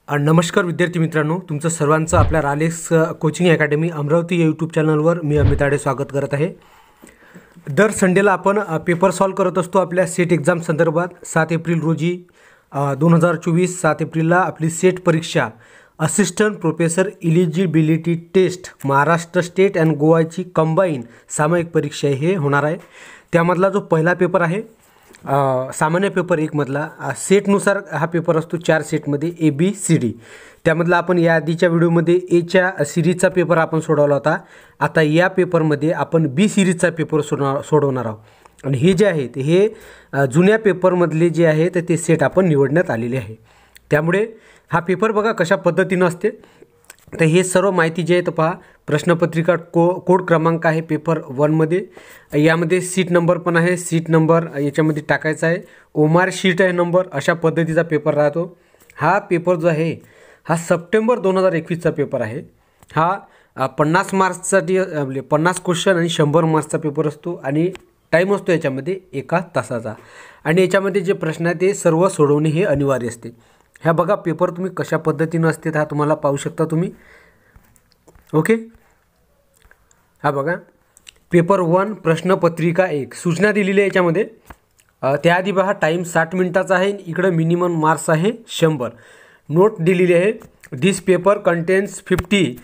नमस्कार विद्यार्थी मित्रांनो, तुमचं सर्वांचं आपल्या रालेक्स कोचिंग अकॅडमी अमरावती या यूट्यूब चॅनलवर मी अमित आडे स्वागत करत आहे। दर संडेला आपण पेपर सॉल्व करत असतो आपल्या सेट एक्झाम संदर्भात। 7 एप्रिल रोजी 2024 7 एप्रिलला आपली सेट परीक्षा assistant professor eligibility test Maharashtra state and गोवाची कंबाईन सामायिक परीक्षा हे होणार आहे। त्यामधला जो पहिला पेपर आहे सामान्य पेपर 1 मधला सेटनुसार हा पेपर असतो 4 सेटमध्ये ABCD। त्यामधला आपण या आधीच्या व्हिडिओमध्ये Aच्या सिरीजचा पेपर आपण सोडवला होता। आता या पेपरमध्ये आपण B सिरीजचा पेपर सोडवणार आहोत आणि हे जे आहे हे जुन्या पेपरमधले जे आहे ते सेट आपण निवडण्यात आलेले आहे। त्यामुळे हा पेपर बघा कशा पद्धतीने असते। तर हे सर्व माहिती जे आहे तर पहा, प्रश्नपत्रिका कोड क्रमांक आहे पेपर 1 मध्ये, यामध्ये सीट नंबर पण आहे, सीट नंबर याच्यामध्ये टाकायचा आहे, ओमार शीट आहे नंबर, अशा पद्धतीचा पेपर राहतो। हा पेपर जो आहे हा सप्टेंबर 2021 चा पेपर आहे। हा 50 मार्क्ससाठी 50 क्वेश्चन आणि 100 मार्क्सचा पेपर असतो आणि टाइम असतो याच्यामध्ये 1 तासाचा आणि याच्यामध्ये जे प्रश्न आहेत ते सर्व सोडवणे हे अनिवार्य असते। ह्या बघा पेपर तुम्ही कशा पद्धतीने असते हा तुम्हाला पाहू शकता तुम्ही। ओके, हा बघा पेपर 1 प्रश्नपत्रिका 1 सूचना दिलेली आहे याच्यामध्ये। त्याआधी बघा टाइम 60 मिनिटाचा आहे, इकडे मिनिमम मार्क्स आहे 100। नोट दिलेली आहे, this paper contains 50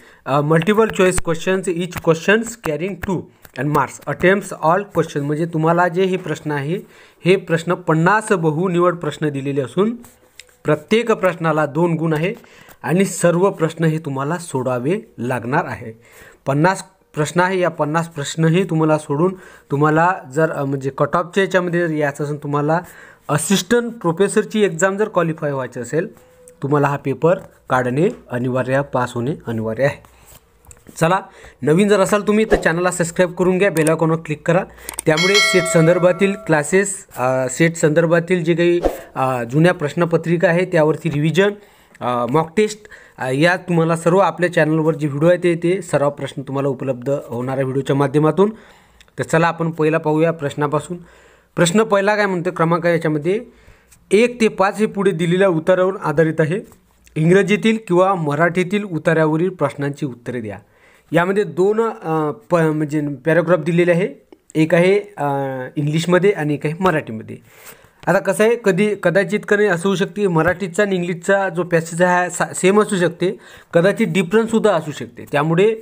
multiple choice questions, each questions carrying 2 and marks attempts all question. म्हणजे तुम्हाला जे हे प्रश्न आहे हे प्रश्न 50 बहुनिवड प्रश्न दिलेले असून प्रत्येक प्रश्नाला 2 गुण आहे आणि सर्व प्रश्न हे तुम्हाला सोडवावे लागणार आहे। 50 प्रश्न आहे, या 50 प्रश्न हे तुम्हाला सोडून तुम्हाला जर म्हणजे कट ऑफच्या याच्यामध्ये जर यायचं असेल, तुम्हाला असिस्टंट प्रोफेसरची एक्झाम जर क्वालिफाय व्हायची असेल, तुम्हाला हा पेपर काढणे अनिवार्य, पास होणे अनिवार्य आहे। चला, नवीन जर असाल तुम्ही तर चॅनलला सबस्क्राईब करून घ्या, बेल आयकॉनवर क्लिक करा। त्यामुळे सेट संदर्भातील क्लासेस, सेट संदर्भातील जे काही जुन्या प्रश्नपत्रिका आहे त्यावरती रिव्हिजन, मॉक टेस्ट या तुम्हाला सर्व आपल्या चॅनलवर जे व्हिडिओ आहे ते सर्व प्रश्न तुम्हाला उपलब्ध होणाऱ्या व्हिडिओच्या माध्यमातून। तर चला आपण पहिला पाहूया प्रश्नापासून। प्रश्न पहिला काय म्हणतो, क्रमांक याच्यामध्ये 1 ते 5 हे पुढे दिलेल्या उत्तरावर आधारित आहे। इंग्रजीतील किंवा मराठीतील उत्तरावरील प्रश्नांची उत्तरे द्या। यामध्ये 2 म्हणजे पॅराग्राफ दिलेले आहे, एक आहे इंग्लिशमध्ये आणि एक आहे मराठीमध्ये। आता कसं आहे, कदाचित असं होऊ शकते मराठीचा आणि इंग्लिशचा जो पॅसेज आहे सेम असू शकते, कदाचित डिफरन्ससुद्धा असू शकते। त्यामुळे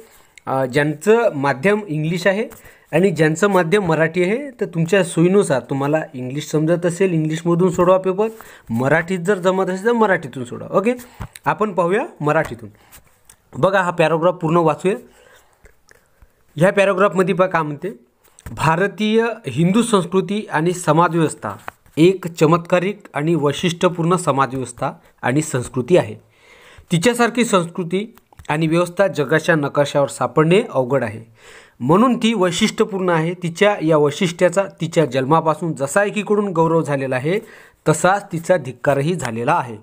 ज्यांचं माध्यम इंग्लिश आहे आणि ज्यांचं माध्यम मराठी आहे तर तुमच्या सोयीनुसार तुम्हाला इंग्लिश समजत असेल इंग्लिशमधून सोडवा पेपर, मराठीत जर जमत असेल तर मराठीतून सोडवा। ओके, आपण पाहूया मराठीतून। बघा हा पॅराग्राफ पूर्ण वाचूया। ह्या पॅराग्राफमध्ये बघा काय म्हणते, भारतीय हिंदू संस्कृती आणि समाजव्यवस्था एक चमत्कारिक आणि वैशिष्ट्यपूर्ण समाजव्यवस्था आणि संस्कृती आहे। तिच्यासारखी संस्कृती आणि व्यवस्था जगाच्या नकाशावर सापडणे अवघड आहे, म्हणून ती वैशिष्ट्यपूर्ण आहे। तिच्या या वैशिष्ट्याचा तिच्या जन्मापासून जसा एकीकडून गौरव झालेला आहे तसाच तिचा धिक्कारही झालेला आहे।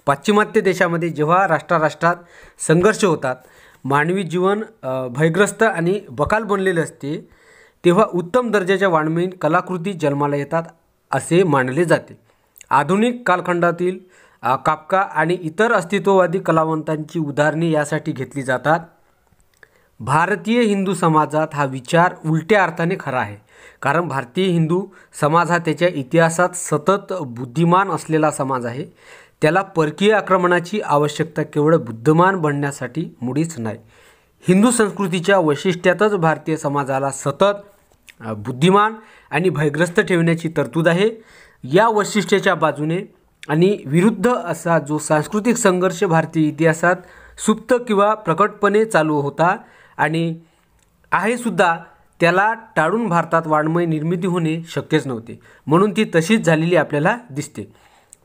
पाश्चिमात्य देशामध्ये जेव्हा राष्ट्रात संघर्ष होतात, मानवी जीवन भयग्रस्त आणि बकाल बनलेले असते, तेव्हा उत्तम दर्जाच्या वाङ्मयीन कलाकृती जन्माला येतात असे मानले जाते। आधुनिक कालखंडातील काफ्का आणि इतर अस्तित्ववादी कलावंतांची उदाहरणे यासाठी घेतली जातात। भारतीय हिंदू समाजात हा विचार उलट्या अर्थाने खरा आहे, कारण भारतीय हिंदू समाज हा त्याच्या इतिहासात सतत बुद्धिमान असलेला समाज आहे। त्याला परकीय आक्रमणाची आवश्यकता केवळ बुद्धिमान बनण्यासाठी मुळीच नाही। हिंदू संस्कृतीच्या वैशिष्ट्यातच भारतीय समाजाला सतत बुद्धिमान आणि भयग्रस्त ठेवण्याची तरतूद आहे। या वैशिष्ट्याच्या बाजूने आणि विरुद्ध असा जो सांस्कृतिक संघर्ष भारतीय इतिहासात सुप्त किंवा प्रकटपणे चालू होता आणि आहे सुद्धा, त्याला टाळून भारतात वाङ्मय निर्मिती होणे शक्यच नव्हते, म्हणून ती तशीच झालेली आपल्याला दिसते।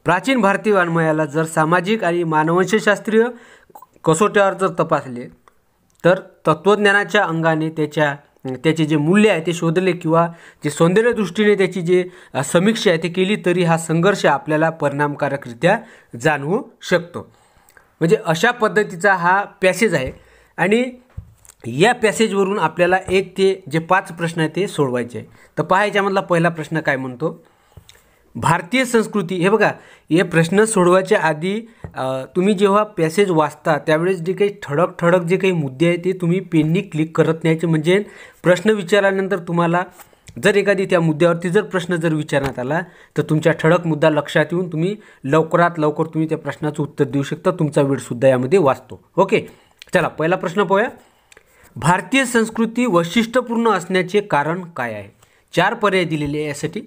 प्राचीन भारतीय वाङ्मयाला जर सामाजिक आणि मानववंशशास्त्रीय कसोट्यावर जर तपासले तर तत्त्वज्ञानाच्या अंगाने त्याचे जे मूल्य आहे ते शोधले किंवा जे सौंदर्य दृष्टीने त्याची जे समीक्षा आहे ते केली, तरी हा संघर्ष आपल्याला परिणामकारकरित्या जाणवू शकतो। म्हणजे अशा पद्धतीचा हा पॅसेज आहे आणि या पॅसेजवरून आपल्याला 1 ते जे 5 प्रश्न आहेत ते सोडवायचे आहे। तर पहा याच्यामधला पहिला प्रश्न काय म्हणतो, भारतीय संस्कृती, हे बघा, हे प्रश्न सोडवायच्या आधी तुम्ही जेव्हा पॅसेज वाचता त्यावेळेस जे काही ठळक जे काही मुद्दे आहेत ते तुम्ही पेननी क्लिक करत न्यायचे, म्हणजे प्रश्न विचारल्यानंतर तुम्हाला जर एखादी त्या मुद्द्यावरती जर प्रश्न जर विचारण्यात आला तर तुमच्या ठळक मुद्दा लक्षात येऊन तुम्ही लवकरात लवकर तुम्ही त्या प्रश्नाचं उत्तर देऊ शकता, तुमचा वेळसुद्धा यामध्ये वाचतो. ओके, चला पहिला प्रश्न पाहूया. भारतीय संस्कृती वैशिष्ट्यपूर्ण असण्याचे कारण काय आहे? 4 पर्याय दिलेले आहे यासाठी.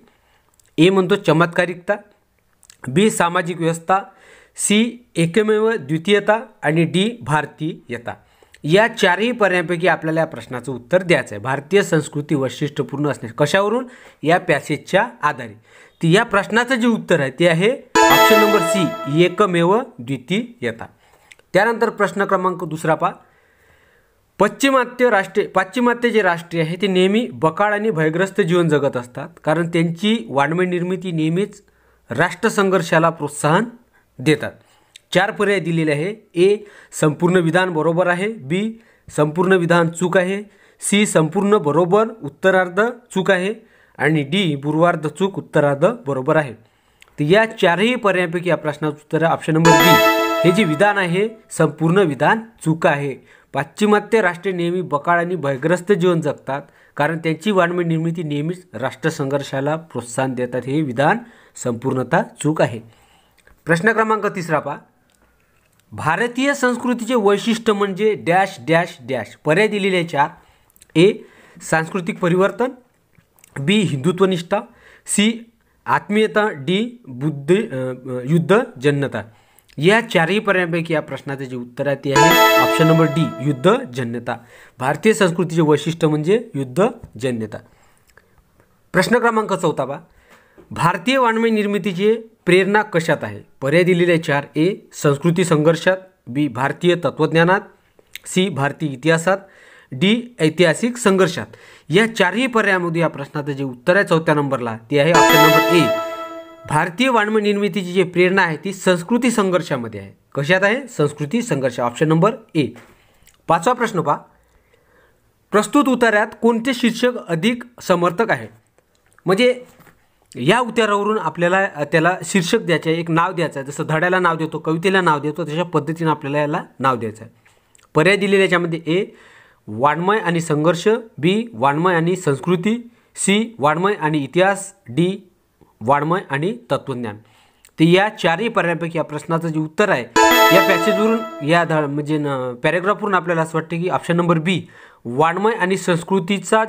ए म्हणतो चमत्कारिकता, बी सामाजिक व्यवस्था, सी एकमेव द्वितीयता आणि डी भारतीयता. या 4ही पर्यायांपैकी आपल्याला या प्रश्नाचं उत्तर द्यायचं आहे. भारतीय संस्कृती वैशिष्ट्यपूर्ण असणे कशावरून? या पॅसेजच्या आधारे. तर या प्रश्नाचं जे उत्तर आहे ते आहे ऑप्शन नंबर सी, एकमेव द्वितीयता. त्यानंतर प्रश्न क्रमांक दुसरा पहा. पाश्चिमात्य जे राष्ट्रीय आहे ते नेहमी बकाळ आणि भयग्रस्त जीवन जगत असतात, कारण त्यांची वाङ्मय निर्मिती नेहमीच राष्ट्रसंघर्षाला प्रोत्साहन देतात. 4 पर्याय दिलेले आहे. ए संपूर्ण विधान बरोबर आहे, बी संपूर्ण विधान चूक आहे, सी संपूर्ण बरोबर उत्तरार्ध चूक आहे आणि डी पूर्वार्ध चूक उत्तरार्ध बरोबर आहे. तर या 4ही पर्यायांपैकी या प्रश्नाचं उत्तर आहे ऑप्शन नंबर बी. हे जे विधान आहे संपूर्ण विधान चूक आहे. पाश्चिमात्य राष्ट्रे नेहमी बकाळ आणि भयग्रस्त जीवन जगतात, कारण त्यांची वाङ्मय निर्मिती नेहमीच राष्ट्रसंघर्षाला प्रोत्साहन देतात. हे विधान संपूर्णतः चूक आहे. प्रश्न क्रमांक तिसरा पहा. भारतीय संस्कृतीचे वैशिष्ट्य म्हणजे डॅश डॅश डॅश. पर्याय दिलेले आहे 4. ए सांस्कृतिक परिवर्तन, बी हिंदुत्वनिष्ठा, सी आत्मीयता, डी युद्धजन्यता. या 4ही पर्यायांपैकी या प्रश्नाचे जे उत्तर आहे ते आहे ऑप्शन नंबर डी, युद्धजन्यता. भारतीय संस्कृतीचे वैशिष्ट्य म्हणजे युद्धजन्यता. प्रश्न क्रमांक 4 पहा. भारतीय वाङ्मय निर्मितीची प्रेरणा कशात आहे? पर्याय दिलेले आहे 4. ए संस्कृती संघर्षात, बी भारतीय तत्त्वज्ञानात, सी भारतीय इतिहासात, डी ऐतिहासिक संघर्षात. या 4ही पर्यायामध्ये या प्रश्नाचं जे उत्तर आहे 4थ्या नंबरला ते आहे ऑप्शन नंबर ए. भारतीय वाङ्मय निर्मितीची जी प्रेरणा आहे ती संस्कृती संघर्षामध्ये आहे. कशात आहे? संस्कृती संघर्ष, ऑप्शन नंबर ए. 5वा प्रश्न पहा. प्रस्तुत उतार्यात कोणते शीर्षक अधिक समर्थक आहे? म्हणजे या उतारावरून आपल्याला त्याला शीर्षक द्यायचं आहे, एक नाव द्यायचं आहे. जसं धड्याला नाव देतो, कवितेला नाव देतो, तशा पद्धतीने आपल्याला याला नाव द्यायचं आहे. पर्याय दिलेले याच्यामध्ये ए वाङ्मय आणि संघर्ष, बी वाङ्मय आणि संस्कृती, सी वाङ्मय आणि इतिहास, डी वाङ्मय आणि तत्त्वज्ञान. तर या 4ही पर्यायांपैकी या प्रश्नाचं जे उत्तर आहे या पॅसेजवरून या म्हणजे पॅरेग्राफवरून आपल्याला असं वाटतं की ऑप्शन नंबर बी वाङ्मय आणि संस्कृतीचा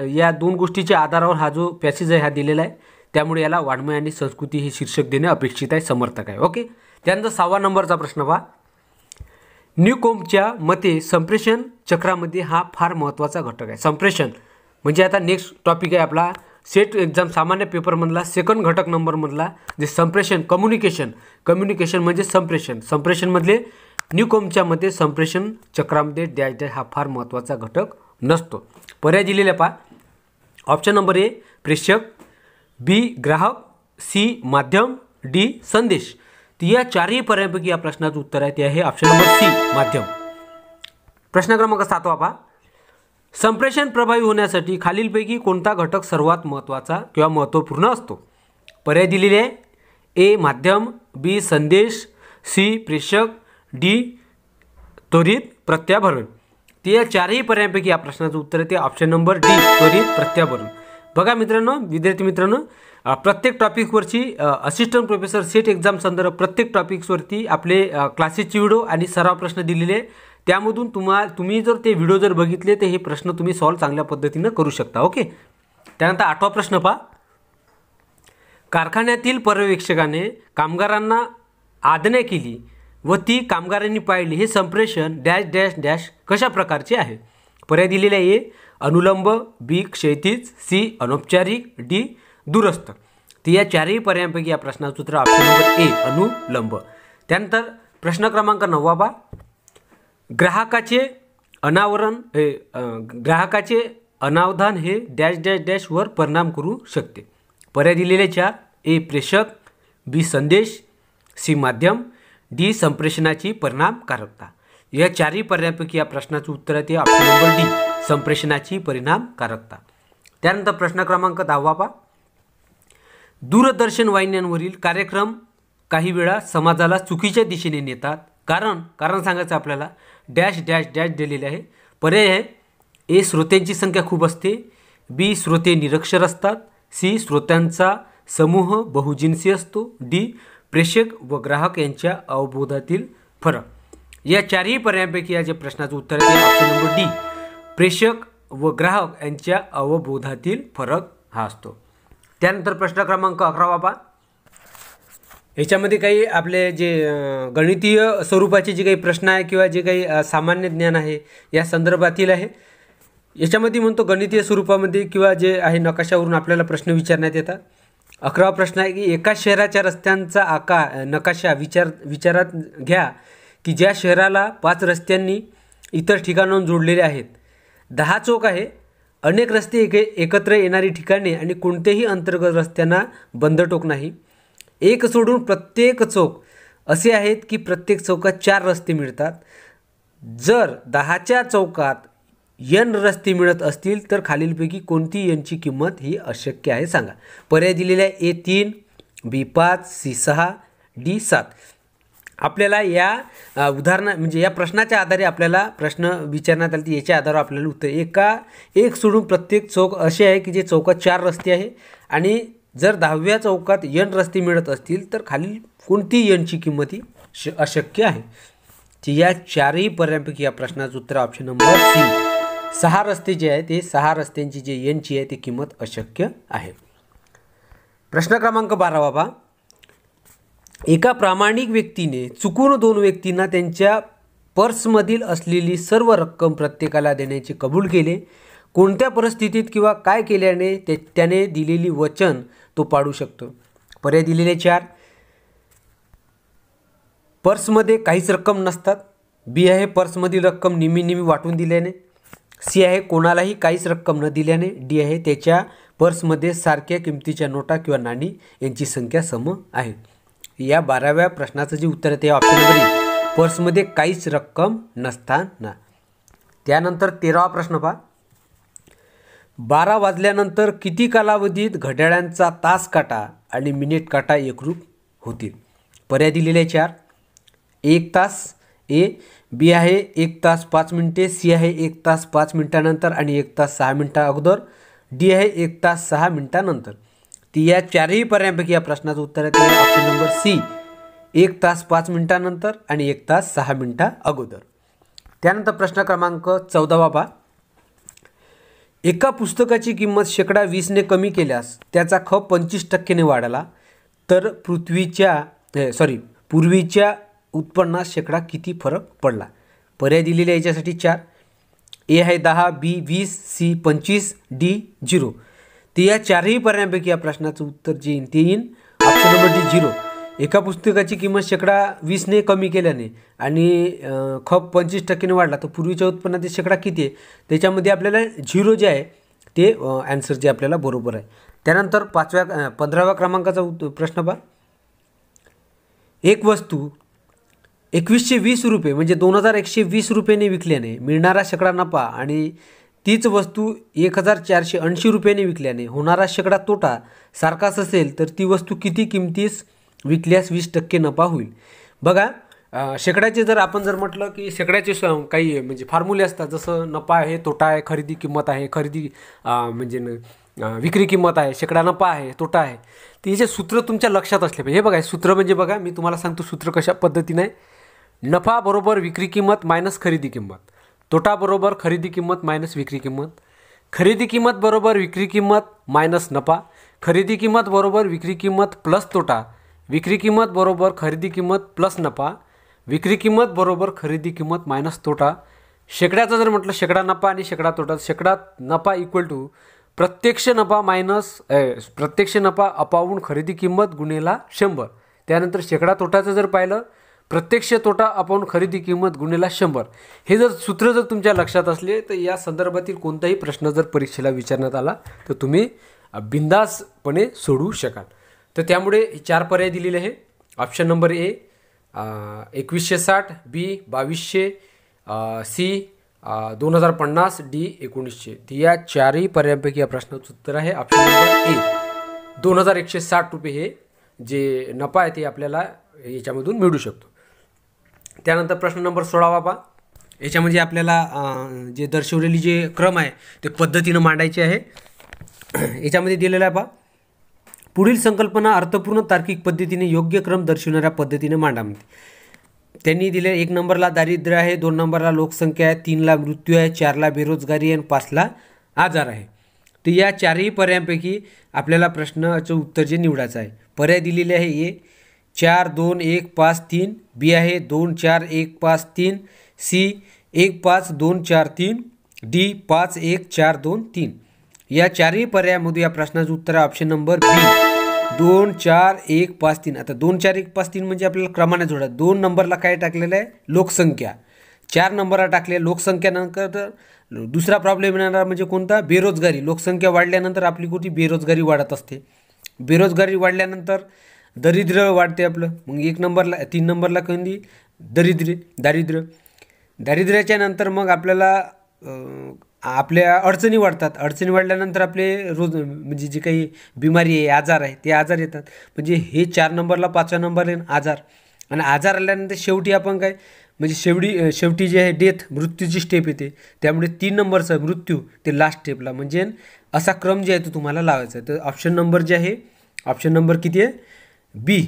या 2 गोष्टीच्या आधारावर हा जो पॅसेज आहे हा दिलेला आहे, त्यामुळे याला वाङ्मय आणि संस्कृती हे शीर्षक देणे अपेक्षित आहे, समर्थक आहे. ओके. त्यानंतर 6वा नंबरचा प्रश्न पहा. न्यूकॉम्बच्या मते संप्रेषण चक्रामध्ये हा फार महत्त्वाचा घटक आहे. संप्रेषण म्हणजे आता नेक्स्ट टॉपिक आहे आपला सेट एक्झाम सामान्य पेपरमधला सेकंड घटक नंबरमधला जे संप्रेषण कम्युनिकेशन म्हणजे संप्रेषणमधले न्यूकॉम्बच्या मते संप्रेषण चक्रामध्ये डॅश डॅश हा फार महत्त्वाचा घटक नसतो. पर्याय दिलेले पहा. ऑप्शन नंबर ए प्रेषक, बी ग्राहक, सी माध्यम, डी संदेश. तर या 4ही पर्यायांपैकी या प्रश्नाचं उत्तर आहे ते आहे ऑप्शन नंबर सी माध्यम. प्रश्न क्रमांक 7वा पहा. संप्रेषण प्रभावी होण्यासाठी खालीलपैकी कोणता घटक सर्वात महत्त्वाचा किंवा महत्त्वपूर्ण असतो? पर्याय दिलेले आहे. ए माध्यम, बी संदेश, सी प्रेषक, डी त्वरित प्रत्याभरण. तर या 4ही पर्यायांपैकी या प्रश्नाचं उत्तर आहे ते ऑप्शन नंबर डी त्वरित प्रत्याभरण. बघा मित्रांनो, विद्यार्थी मित्रांनो, प्रत्येक टॉपिकवरची असिस्टंट प्रोफेसर सेट एक्झाम संदर्भ प्रत्येक टॉपिक्सवरती आपले क्लासेसचे व्हिडिओ आणि सराव प्रश्न दिलेले, त्यामधून तुम्ही जर ते व्हिडिओ जर बघितले तर हे प्रश्न तुम्ही सॉल्व चांगल्या पद्धतीनं करू शकता. ओके. त्यानंतर 8वा प्रश्न पहा. कारखान्यातील पर्यवेक्षकाने कामगारांना आज्ञा केली व ती कामगारांनी पाळली, हे संप्रेषण डॅश डॅश डॅश कशा प्रकारचे आहे? पर्याय दिलेले आहे. ए अनुलंब, बी क्षैतिज, सी अनौपचारिक, डी दूरस्थ. तर या 4ही पर्यायांपैकी या प्रश्नाचं उत्तर ऑप्शन नंबर ए अनुलंब. त्यानंतर प्रश्न क्रमांक 9 पहा. ग्राहकाचे अनावधान हे डॅश डॅश डॅशवर परिणाम करू शकते. पर्याय दिलेले 4. ए प्रेषक, बी संदेश, सी माध्यम, डी संप्रेषणाची परिणामकारकता. या 4ही पर्यायांपैकी या प्रश्नाचं उत्तर आहे ते ऑप्शन नंबर डी संप्रेषणाची परिणामकारकता. त्यानंतर प्रश्न क्रमांक 10 पहा. दूरदर्शन वाहिन्यांवरील कार्यक्रम काही वेळा समाजाला चुकीच्या दिशेने नेतात. कारण सांगायचं आपल्याला. डॅश डॅश डॅश दिलेले आहे. पर्याय आहे ए श्रोत्यांची संख्या खूप असते, बी श्रोते निरक्षर असतात, सी श्रोत्यांचा समूह बहुजिन्सी असतो, डी प्रेषक व ग्राहक यांच्या अवबोधातील फरक. या चारही पर्यायांपैकी या जे प्रश्नाचं उत्तर आहे ते ऑप्शन नंबर डी प्रेषक व ग्राहक यांच्या अवबोधातील फरक हा असतो. त्यानंतर प्रश्न क्रमांक 11 पहा. याच्यामध्ये काही आपले जे गणितीय स्वरूपाचे जे काही प्रश्न आहे किंवा जे काही सामान्य ज्ञान आहे या संदर्भातील आहे. याच्यामध्ये म्हणतो गणितीय स्वरूपामध्ये किंवा जे आहे नकाशावरून आपल्याला प्रश्न विचारण्यात येतात. 11वा प्रश्न आहे की एका शहराच्या रस्त्यांचा नकाशा विचारात घ्या की ज्या शहराला 5 रस्त्यांनी इतर ठिकाणाहून जोडलेले आहेत. 10 चौक आहे, अनेक रस्ते एकत्र येणारी ठिकाणे आणि कोणतेही अंतर्गत रस्त्यांना बंद टोक नाही. एक सोडून प्रत्येक चौक असे आहेत की प्रत्येक चौकात 4 रस्ते मिळतात. जर 10च्या चौकात n रस्ते मिळत असतील तर खालीलपैकी कोणती nची किंमत ही अशक्य आहे सांगा. पर्याय दिलेले आहे A3, B5, C6, D7. आपल्याला या म्हणजे या प्रश्नाच्या आधारे आपल्याला प्रश्न विचारण्यात आले, याच्या आधारावर आपल्याला उत्तर एक सोडून प्रत्येक चौक असे आहे की जे चौकात 4 रस्ते आहे आणि जर 10व्या चौकात n रस्ते मिळत असतील तर खालील कोणती nची किंमत ही अशक्य आहे. या चारही पर्यायांपैकी या प्रश्नाचं उत्तर ऑप्शन नंबर सी 6 रस्ते जे आहे ते 6 रस्त्यांची जे nची आहे ती किंमत अशक्य आहे. प्रश्न क्रमांक 12 पहा. एका प्रामाणिक व्यक्तीने चुकून 2 व्यक्तींना त्यांच्या पर्समधील असलेली सर्व रक्कम प्रत्येकाला देण्याचे कबूल केले. कोणत्या परिस्थितीत किंवा काय केल्याने त्याने दिलेली वचन तो पाडू शकतो. पर्याय दिलेले 4. पर्समध्ये काहीच रक्कम नसतात, बी आहे पर्समधील रक्कम निम्मी वाटून दिल्याने, सी आहे कोणालाही काहीच रक्कम न दिल्याने, डी आहे त्याच्या पर्समध्ये सारख्या किमतीच्या नोटा किंवा नाणी यांची संख्या सम आहे. या 12व्या प्रश्नाचं जे उत्तर आहे ते ऑप्शन नंबर ए पर्समध्ये काहीच रक्कम नसताना. त्यानंतर 13वा प्रश्न पहा. 12 वाजल्यानंतर किती कालावधीत घड्याळांचा तास काटा आणि मिनिट काटा एकरूप होतील. पर्याय दिलेले 4. 1 तास ए, बी आहे 1 तास 5 मिनिटे, सी आहे 1 तास 5 मिनिटानंतर आणि 1 तास 6 मिनिटा अगोदर, डी आहे 1 तास 6 मिनिटानंतर. ती या चारही पर्यायांपैकी या प्रश्नाचं उत्तर आहे ते ऑप्शन नंबर सी 1 तास 5 मिनिटानंतर आणि 1 तास 6 मिनिटा अगोदर. त्यानंतर प्रश्न क्रमांक 14 पहा. एका पुस्तकाची किंमत -20 ने कमी केल्यास त्याचा खप 25% ने वाढला तर पूर्वीच्या उत्पन्नात किती फरक पडला. पर्याय दिलेले याच्यासाठी 4. ए आहे 10, बी 20, सी 25, डी 0. तर या चारही पर्यायांपैकी या प्रश्नाचं उत्तर जे येईल ते येईल ऑप्शन नंबर डी 0. एका पुस्तकाची किंमत 20% ने कमी केल्याने आणि खप 25% ने वाढला तर पूर्वीच्या उत्पन्नात किती आहे त्याच्यामध्ये आपल्याला 0 जे आहे ते ॲन्सर जे आपल्याला बरोबर आहे. त्यानंतर 15व्या क्रमांकाचा प्रश्न पहा. एक वस्तू 2120 रुपये म्हणजे 2120 रुपयाने विकल्याने मिळणारा शेकडा नफा आणि तीच वस्तू 1480 रुपयाने विकल्याने होणारा शेकडा तोटा सारखाच असेल तर ती वस्तू किती किमतीस विकल्यास 20% नफा होईल. बघा शेकड्याचे जर आपण जर म्हटलं की शेकड्याचे काही म्हणजे फॉर्म्युले असतात, जसं नफा आहे, तोटा आहे, खरेदी किंमत आहे, म्हणजे विक्री किंमत आहे, शेकडा नफा आहे, तोटा आहे. तर याचे सूत्र तुमच्या लक्षात असले पाहिजे. हे बघा सूत्र म्हणजे बघा मी तुम्हाला सांगतो सूत्र कशा पद्धतीने आहे. नफा बरोबर विक्री किंमत मायनस खरेदी किंमत, तोटा बरोबर खरेदी किंमत मायनस विक्री किंमत, खरेदी किंमत बरोबर विक्री किंमत मायनस नफा, खरेदी किंमत बरोबर विक्री किंमत प्लस तोटा, विक्री किंमत बरोबर खरेदी किंमत प्लस नफा, विक्री किंमत बरोबर खरेदी किंमत मायनस तोटा. शेकड्याचं जर म्हटलं शेकडा नफा आणि शेकडा तोटा, शेकडा नफा इक्वल टू प्रत्यक्ष नफा अपावून खरेदी किंमत गुणेला 100. त्यानंतर शेकडा तोटाचं जर पाहिलं प्रत्यक्ष तोटा अपावून खरेदी किंमत गुणेला 100. हे जर सूत्र जर तुमच्या लक्षात असले तर या संदर्भातील कोणताही प्रश्न जर परीक्षेला विचारण्यात आला तर तुम्ही बिंदासपणे सोडवू शकाल. तर त्यामुळे 4 पर्याय दिलेले आहे. Option number A 2160, B 2200, C 2050, D 1900. तर या चारही पर्यायांपैकी या प्रश्नाचं उत्तर आहे ऑप्शन नंबर ए 2160 रुपये हे जे नफा आहे ते आपल्याला याच्यामधून मिळू शकतो. त्यानंतर प्रश्न नंबर 16 पहा. याच्यामध्ये आपल्याला जे दर्शवलेली जे क्रम आहे ते पद्धतीनं मांडायचे आहे. याच्यामध्ये दिलेला आहे पहा, पुढील संकल्पना अर्थपूर्ण तार्किक पद्धतीने योग्य क्रम दर्शवणाऱ्या पद्धतीने मांडा. त्यांनी दिले 1 नंबरला दारिद्र्य आहे, 2 नंबरला लोकसंख्या आहे, 3ला मृत्यू आहे, 4ला बेरोजगारी आहे आणि 5ला आजार आहे. तर या चारही पर्यायांपैकी आपल्याला प्रश्नाचं उत्तर जे निवडायचं आहे. पर्याय दिलेले आहे ए 4 2 1 5 3, बी आहे 2 4 1 5 3, सी 1 5 2 4 3, डी 5 1 4 2 3. या चारही पर्यायामध्ये या प्रश्नाचं उत्तर आहे ऑप्शन नंबर बी 2 4 1 5 3. आता 2 4 1 5 3 म्हणजे आपल्याला क्रमाने जोडा. 2 नंबरला काय टाकलेलं आहे, लोकसंख्या. 4 नंबरला टाकले लोकसंख्यानंतर दुसरा प्रॉब्लेम येणार म्हणजे कोणता, बेरोजगारी. लोकसंख्या वाढल्यानंतर आपली कुठे बेरोजगारी वाढत असते. बेरोजगारी वाढल्यानंतर दारिद्र्य वाढते आपलं. मग 1 नंबरला 3 नंबरला कोणती, दारिद्र्य. दारिद्र्याच्या नंतर मग आपल्याला आपल्या अडचणी वाढतात. अडचणी वाढल्यानंतर आपले म्हणजे जे काही बिमारी आहे, आजार आहे, ते आजार येतात. म्हणजे हे 4 नंबरला 5व्या नंबर आहे आजार. आणि आजार आल्यानंतर शेवटी आपण काय म्हणजे शेवटी जे आहे डेथ, मृत्यूची स्टेप येते. त्यामुळे 3 नंबरचा मृत्यू ते लास्ट स्टेपला. म्हणजे असा क्रम जे आहे तो तुम्हाला लावायचा आहे. तर ऑप्शन नंबर जे आहे, ऑप्शन नंबर किती आहे, बी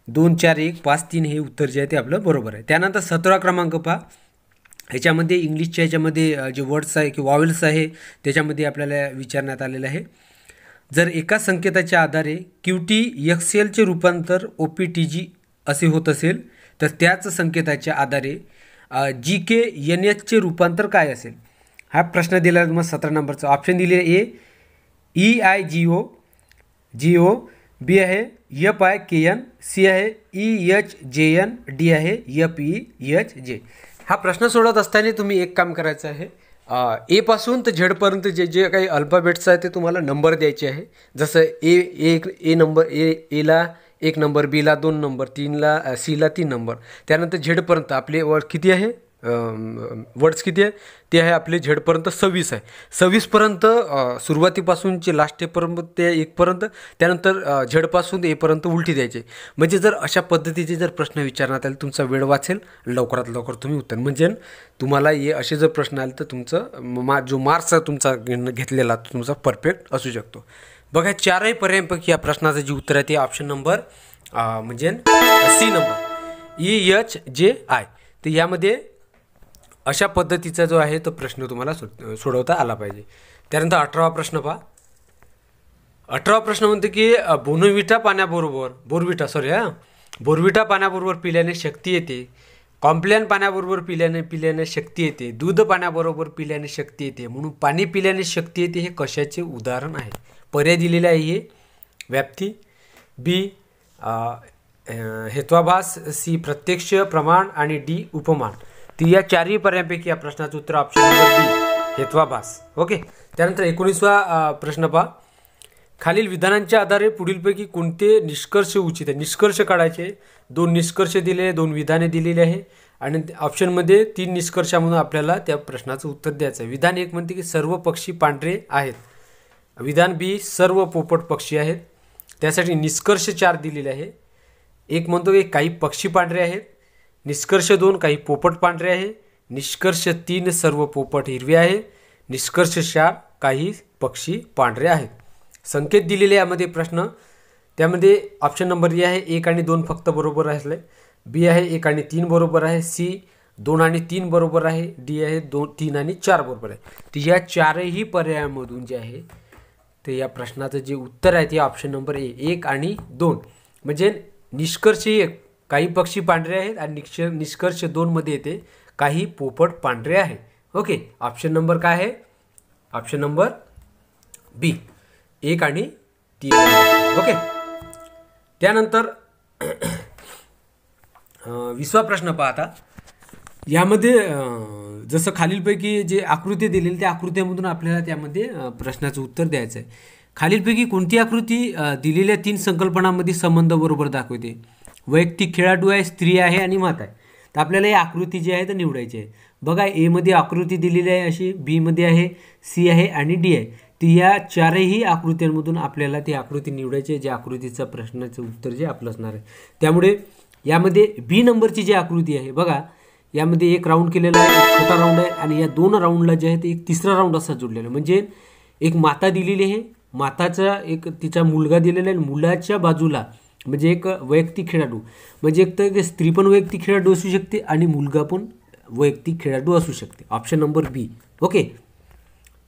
2 4 1 5 3 हे उत्तर जे आहे ते आपलं बरोबर आहे. त्यानंतर 17 क्रमांक पहा. ह्याच्यामध्ये इंग्लिशच्या ह्याच्यामध्ये जे वर्ड्स आहे किंवा वॉवेल्स आहे त्याच्यामध्ये आपल्याला विचारण्यात आलेलं आहे. जर एका संकेताच्या आधारे QT XLचे रूपांतर OPTG असे होत असेल तर त्याच संकेताच्या आधारे GK NHचे रूपांतर काय असेल. हा प्रश्न दिला मग 17 नंबरचा. ऑप्शन दिले ए EIGO, बी आहे FIKN, सी आहे EHJN, डी आहे FEHJ. हा प्रश्न सोडत असताना तुम्ही एक काम करायचं आहे, ए पासून तर झेडपर्यंत जे जे काही अल्फाबेट्स आहे ते तुम्हाला नंबर द्यायचे आहे. जसं ए नंबर, एला 1 नंबर, बीला 2 नंबर, 3ला सीला 3 नंबर. त्यानंतर झेडपर्यंत आपले वर्ड किती आहे, वर्ड्स किती आहे ते आहे आपले झेडपर्यंत 26 आहे. 26पर्यंत सुरुवातीपासूनचे लास्ट स्टेपपर्यंत ते 1पर्यंत. त्यानंतर झेडपासून एपर्यंत उलटी द्यायचे. म्हणजे जर अशा पद्धतीचे जर प्रश्न विचारण्यात आले तुमचा वेळ वाचेल, लवकरात लवकर तुम्ही उत्तर. म्हणजे तुम्हाला हे असे जर प्रश्न आले तर तुमचं जो मार्क्स आहे तुमचा घेतलेला तो तुमचा परफेक्ट असू शकतो. बघा चारही पर्यायांपैकी या प्रश्नाचं जे उत्तर आहे ते ऑप्शन नंबर म्हणजे सी नंबर EHJI. तर यामध्ये अशा पद्धतीचा जो आहे तो प्रश्न तुम्हाला सोडवता आला पाहिजे. त्यानंतर 18वा प्रश्न पहा. 18वा प्रश्न म्हणतो की बोर्नव्हिटा पाण्याबरोबर पिल्याने शक्ती येते, कॉम्प्लॅन पाण्याबरोबर पिल्याने शक्ती येते, दूध पाण्याबरोबर पिल्याने शक्ती येते, म्हणून पाणी पिल्याने शक्ती येते हे कशाचे उदाहरण आहे. पर्याय दिलेले आहे हे व्याप्ती, बी हेत्वाभास, सी प्रत्यक्ष प्रमाण आणि डी उपमान. तर या चारही पर्यायांपैकी या प्रश्नाचं उत्तर ऑप्शन नंबर बी हेत्वाभास. ओके. त्यानंतर 19वा प्रश्न पहा. खालील विधानांच्या आधारे पुढीलपैकी कोणते निष्कर्ष उचित आहे. निष्कर्ष काढायचे. 2 निष्कर्ष दिले, 2 विधाने दिलेली आहे आणि ऑप्शनमध्ये 3 निष्कर्षामधून आपल्याला त्या प्रश्नाचं उत्तर द्यायचं आहे. विधान 1 म्हणते की सर्व पक्षी पांढरे आहेत. विधान बी सर्व पोपट पक्षी आहेत. त्यासाठी निष्कर्ष 4 दिलेले आहे. एक म्हणतो की काही पक्षी पांढरे आहेत. निष्कर्ष 2 काही पोपट पांढरे आहे. निष्कर्ष 3 सर्व पोपट हिरवे आहे. निष्कर्ष 4 काही पक्षी पांढरे आहेत. संकेत दिलेले यामध्ये प्रश्न, त्यामध्ये ऑप्शन नंबर ए आहे 1 आणि 2 फक्त बरोबर असले, बी आहे 1 आणि 3 बरोबर आहे, सी 2 आणि 3 बरोबर आहे, डी आहे 2 3 आणि 4 बरोबर आहे. तर या चारही पर्यायामधून जे आहे ते या प्रश्नाचं जे उत्तर आहे ते ऑप्शन नंबर ए 1 आणि 2. म्हणजे निष्कर्ष 1 काही पक्षी पांढरे आहेत आणि निष्कर्ष 2 मध्ये येते काही पोपट पांढरे आहेत. ओके. ऑप्शन नंबर काय आहे, ऑप्शन नंबर बी 1 आणि 3. ओके. त्यानंतर 20वा प्रश्न पहा. आता यामध्ये जसं खालीलपैकी जे आकृती दिलेली त्या आकृत्यामधून आपल्याला त्यामध्ये प्रश्नाचं उत्तर द्यायचं आहे. खालीलपैकी कोणती आकृती दिलेल्या 3 संकल्पनांमध्ये संबंध बरोबर दाखवते. वैयक्तिक खेळाडू आहे, स्त्री आहे आणि माता आहे. तर आपल्याला ही आकृती जी आहे तर निवडायची आहे. बघा ए मध्ये आकृती दिलेली आहे अशी, बी मध्ये आहे, सी आहे आणि डी आहे. ती या चारही आकृत्यांमधून आपल्याला ती आकृती निवडायची आहे, ज्या आकृतीचं प्रश्नाचं उत्तर जे आपलं असणार आहे. त्यामुळे यामध्ये बी नंबरची जी आकृती आहे बघा, यामध्ये एक राऊंड केलेला आहे, एक छोटा राऊंड आहे आणि या 2 राऊंडला जे आहे ते एक तिसरा राऊंड असा जोडलेला आहे. म्हणजे एक माता दिलेली आहे, माताचा एक तिचा मुलगा दिलेला आहे, मुलाच्या बाजूला म्हणजे एक वैयक्तिक खेळाडू, म्हणजे एक तर स्त्री पण वैयक्तिक खेळाडू असू शकते आणि मुलगा पण वैयक्तिक खेळाडू असू शकते. ऑप्शन नंबर बी. ओके.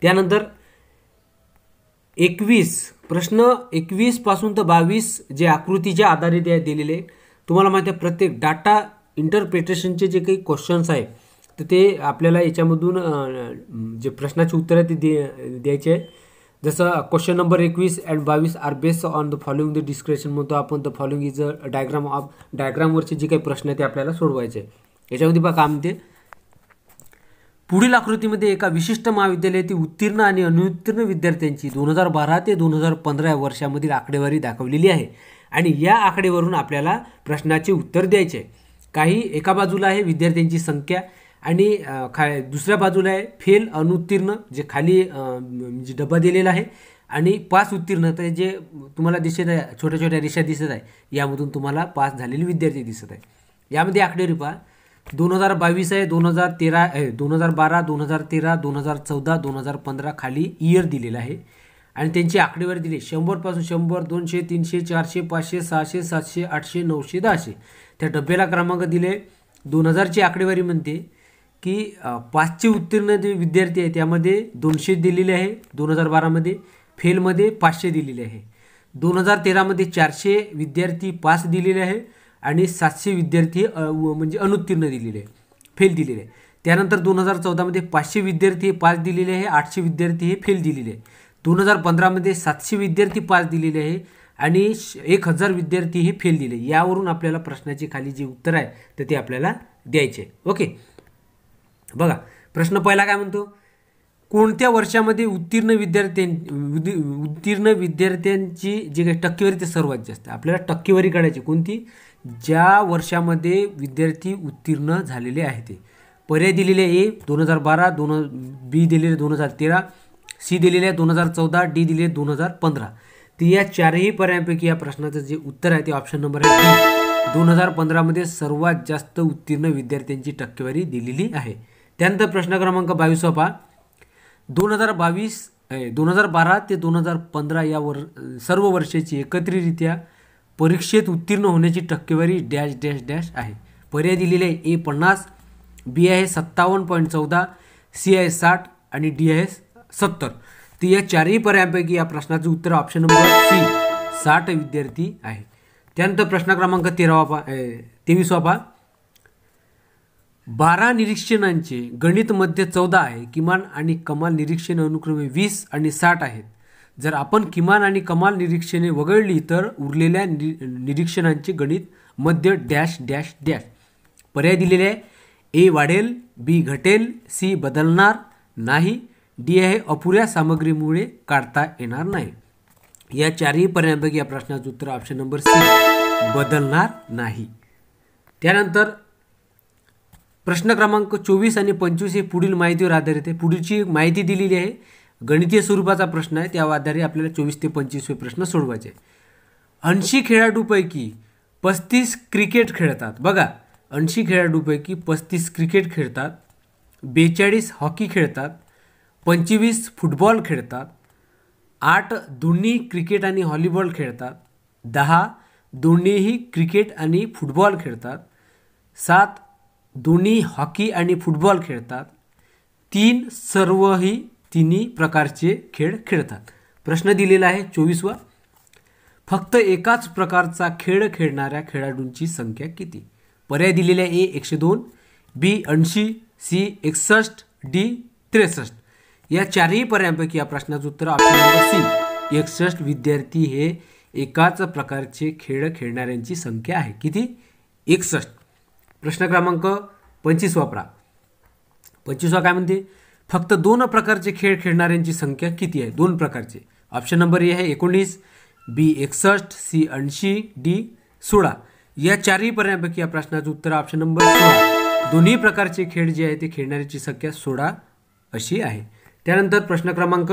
त्यानंतर 21 प्रश्न 21 पासून तर 22 जे आकृतीच्या आधारे दिलेले आहे. तुम्हाला माहिती आहे प्रत्येक डाटा इंटरप्रिटेशनचे जे काही क्वेश्चन्स आहे तर ते आपल्याला याच्यामधून जे प्रश्नाचे उत्तर आहे ते द्यायचे आहे. जसं question number 21 and 22 are based on the following the description म्हणतो आपण. The following is a diagram of डायग्रामवरचे जे काही प्रश्न आहे ते आपल्याला सोडवायचे आहे. याच्यामध्ये पहा काम ते पुढील आकृतीमध्ये एका विशिष्ट महाविद्यालयातील उत्तीर्ण आणि अनुत्तीर्ण विद्यार्थ्यांची 2012 ते 2015 या वर्षामधील आकडेवारी दाखवलेली आहे आणि या आकडेवरून आपल्याला प्रश्नाचे उत्तर द्यायचे आहे. काही एका बाजूला आहे विद्यार्थ्यांची संख्या आणि दुसऱ्या बाजूला आहे फेल अनुत्तीर्ण जे खाली म्हणजे डबा दिलेला आहे आणि पास उत्तीर्ण. तर जे तुम्हाला दिसत आहे छोट्या छोट्या रेषा दिसत आहे, यामधून तुम्हाला पास झालेले विद्यार्थी दिसत आहे. यामध्ये आकडेवारी पहा 2022 आहे, 2013 2012, 2013, 2014, 2015 खाली इयर दिलेला आहे आणि त्यांची आकडेवारी दिली 100 पासून 100, 200, 300, 400, 500, 600, 700, 800, 900, 1000. त्या डब्याला क्रमांक दिले. 2000ची आकडेवारी म्हणते की 500 उत्तीर्ण जे विद्यार्थी आहे त्यामध्ये 200 दिलेले आहे. 2012मध्ये फेलमध्ये 500 दिलेले आहे. 2013मध्ये 400 विद्यार्थी पास दिलेले आहे आणि 700 विद्यार्थी म्हणजे अनुत्तीर्ण दिलेले आहे, फेल दिलेले आहे. त्यानंतर 2014मध्ये 500 विद्यार्थी पास दिलेले आहे, 800 विद्यार्थी हे फेल दिलेले आहे. 2015मध्ये 700 विद्यार्थी पास दिलेले आहे आणि 1000 विद्यार्थी हे फेल दिले. यावरून आपल्याला प्रश्नाची खाली जे उत्तर आहे तर ते आपल्याला द्यायचे. ओके. बघा प्रश्न पहिला काय म्हणतो, कोणत्या वर्षामध्ये उत्तीर्ण विद्यार्थ्यांची जी काही टक्केवारी ते सर्वात जास्त. आपल्याला टक्केवारी काढायची कोणती, ज्या वर्षामध्ये विद्यार्थी उत्तीर्ण झालेले आहे ते. पर्याय दिलेले ए 2012, बी दिलेले 2013, सी दिलेले आहे 2014, डी दिलेले 2015. तर या चारही पर्यायांपैकी या प्रश्नाचं जे उत्तर आहे ते ऑप्शन नंबर आहे डी. 2015मध्ये सर्वात जास्त उत्तीर्ण विद्यार्थ्यांची टक्केवारी दिलेली आहे. त्यानंतर प्रश्न क्रमांक 22 पहा. 2012 ते 2015 या सर्व वर्षाची एकत्रितरित्या परीक्षेत उत्तीर्ण होण्याची टक्केवारी डॅश डॅश डॅश आहे. पर्याय दिलेले आहे ए 50, बी आहे 57.14, सी आहे 60 आणि डी आहे 70. तर या चारही पर्यायांपैकी या प्रश्नाचं उत्तर ऑप्शन नंबर सी 60 विद्यार्थी आहे. त्यानंतर प्रश्न क्रमांक 23 पहा. 12 निरीक्षणांचे गणित मध्ये 14 आहे. किमान आणि कमाल निरीक्षणे अनुक्रमे 20 आणि 60 आहेत. जर आपण किमान आणि कमाल निरीक्षणे वगळली तर उरलेल्या निरीक्षणांचे गणित मध्ये डॅश डॅश डॅश. पर्याय दिलेले आहे ए वाढेल, बी घटेल, सी बदलणार नाही, डी आहे अपुऱ्या सामग्रीमुळे काढता येणार नाही. या चारही पर्यायांपैकी या प्रश्नाचं उत्तर ऑप्शन नंबर सी बदलणार नाही. त्यानंतर प्रश्न क्रमांक 24 आणि 25 हे पुढील माहितीवर आधारित आहे. पुढची माहिती दिलेली आहे, गणितीय स्वरूपाचा प्रश्न आहे, त्या आधारे आपल्याला 24 ते 25 हे प्रश्न सोडवायचे. 80 खेळाडूपैकी 35 क्रिकेट खेळतात. बघा 80 खेळाडूपैकी 35 क्रिकेट खेळतात, 42 हॉकी खेळतात, 25 फुटबॉल खेळतात, 8 दोन्ही क्रिकेट आणि व्हॉलीबॉल खेळतात, 10 दोन्हीही क्रिकेट आणि फुटबॉल खेळतात, 7 दोन्ही हॉकी आणि फुटबॉल खेळतात, 3 सर्वही तिन्ही प्रकारचे खेळ खेळतात. प्रश्न दिलेला आहे 24वा. फक्त एकाच प्रकारचा खेळ खेळणाऱ्या खेळाडूंची संख्या किती. पर्याय दिलेले आहे ए 102, बी 80, सी 61, डी 63. या चारही पर्यायांपैकी या प्रश्नाचं उत्तर ऑप्शन नंबर सी 61 विद्यार्थी हे एकाच प्रकारचे खेळ खेळणाऱ्यांची संख्या आहे. किती 61. प्रश्न क्रमांक 25 वापरा. 25वा काय म्हणते, फक्त 2 प्रकारचे खेळ खेळणाऱ्यांची संख्या किती आहे. 2 प्रकारचे. ऑप्शन नंबर ए आहे 19, बी 61, सी 80, डी 16. या चारही पर्यायांपैकी या प्रश्नाचं उत्तर ऑप्शन नंबर 16 दोन्ही प्रकारचे खेळ जे आहे ते खेळणाऱ्यांची संख्या 16 अशी आहे. त्यानंतर प्रश्न क्रमांक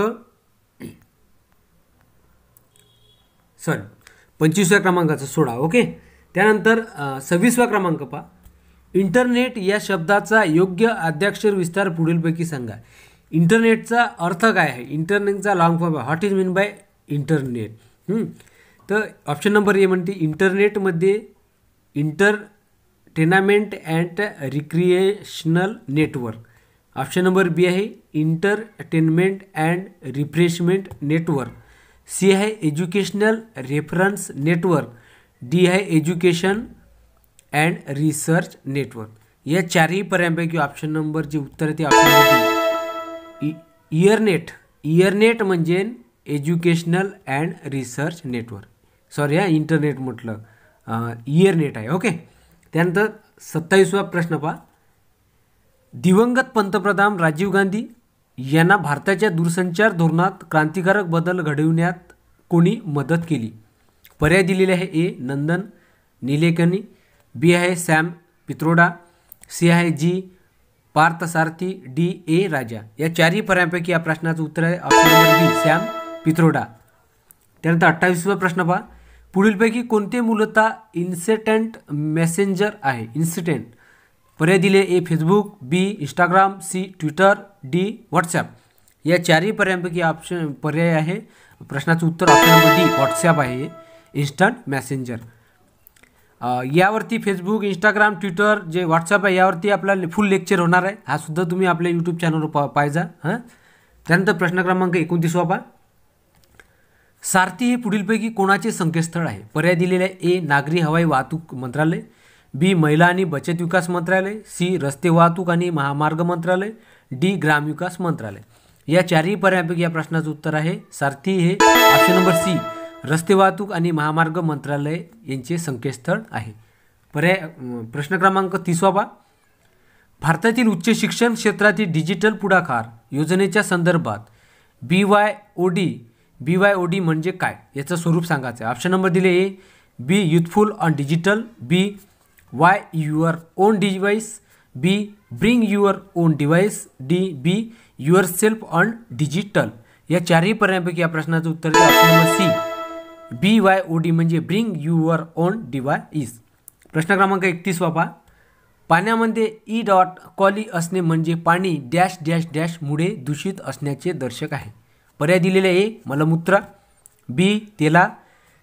सॉरी 25व्या क्रमांकाचा 16. ओके. त्यानंतर 26वा क्रमांक पहा. इंटरनेट या शब्दाचा योग्य आद्याक्षर विस्तार पुढीलपैकी सांगा. इंटरनेटचा अर्थ काय आहे? इंटरनेटचा long form what is mean by internet. तर ऑप्शन नंबर ए म्हणते इंटरनेटमध्ये entertainment and recreational network. Option number B आहे entertainment and refreshment network. C आहे एज्युकेशनल रेफरन्स नेटवर्क. डी आहे एज्युकेशन अँड रिसर्च नेटवर्क. या चारही पर्यायांपैकी ऑप्शन नंबर जे उत्तर आहे ते option number D ERNET. ERNET म्हणजे educational and research network. Sorry internet म्हटलं, इयरनेट आहे. ओके. त्यानंतर 27वा प्रश्न पहा. दिवंगत पंतप्रधान राजीव गांधी यांना भारताच्या दूरसंचार धोरणात क्रांतिकारक बदल घडविण्यात कोणी मदत केली? पर्याय दिलेले आहे. ए नंदन निलेकनी. बी आहे सॅम पित्रोडा. सी आहे जी पार्थसारथी. डी ए राजा. या चारही पर्यायांपैकी या प्रश्नाचं उत्तर आहे ऑप्शन नंबर बी सॅम पित्रोडा. त्यानंतर 28वा प्रश्न पहा. पुढीलपैकी कोणते मूलतः इन्स्टंट मेसेंजर आहे? इन्स्टंट. पर्याय दिले. A Facebook. B Instagram. C Twitter. D WhatsApp. या चारही पर्यायांपैकी ऑप्शन पर्याय आहे प्रश्नाचं उत्तर ऑप्शन नंबर डी व्हॉट्सॲप आहे इन्स्टंट मेसेंजर. यावरती फेसबुक, इंस्टाग्राम, ट्विटर जे व्हॉट्सॲप आहे यावरती आपला फुल लेक्चर होणार आहे. हा सुद्धा तुम्ही आपल्या यूट्यूब चॅनलवर पाहिजा. त्यानंतर प्रश्न क्रमांक 29 पहा. सारथी हे पुढीलपैकी कोणाचे संकेतस्थळ आहे? पर्याय दिलेले आहे. ए नागरी हवाई वाहतूक मंत्रालय. बी महिला आणि बचत विकास मंत्रालय. सी रस्ते वाहतूक आणि महामार्ग मंत्रालय. डी ग्रामविकास मंत्रालय. या चारही पर्यायांपैकी या प्रश्नाचं उत्तर आहे सारथी हे ऑप्शन नंबर सी रस्ते वाहतूक आणि महामार्ग मंत्रालय यांचे संकेतस्थळ आहे. प्रश्न क्रमांक 30 पहा. भारतातील उच्च शिक्षण क्षेत्रातील डिजिटल पुढाकार योजनेच्या संदर्भात BYOD म्हणजे काय याचं स्वरूप सांगायचं आहे. ऑप्शन नंबर दिले. A be youthful on digital. B why your own device. B bring your own device. D be yourself on digital. या चारही पर्यायांपैकी या प्रश्नाचं उत्तर आहे ऑप्शन नंबर सी BYOD म्हणजे ब्रिंग युअर ओन डिव्हाइस. प्रश्न क्रमांक 31 पहा. पाण्यामध्ये E.coli असणे म्हणजे पाणी डॅश डॅश डॅश मुळे दूषित असण्याचे दर्शक आहे. पर्याय दिलेले. ए मलमूत्र. बी तेला.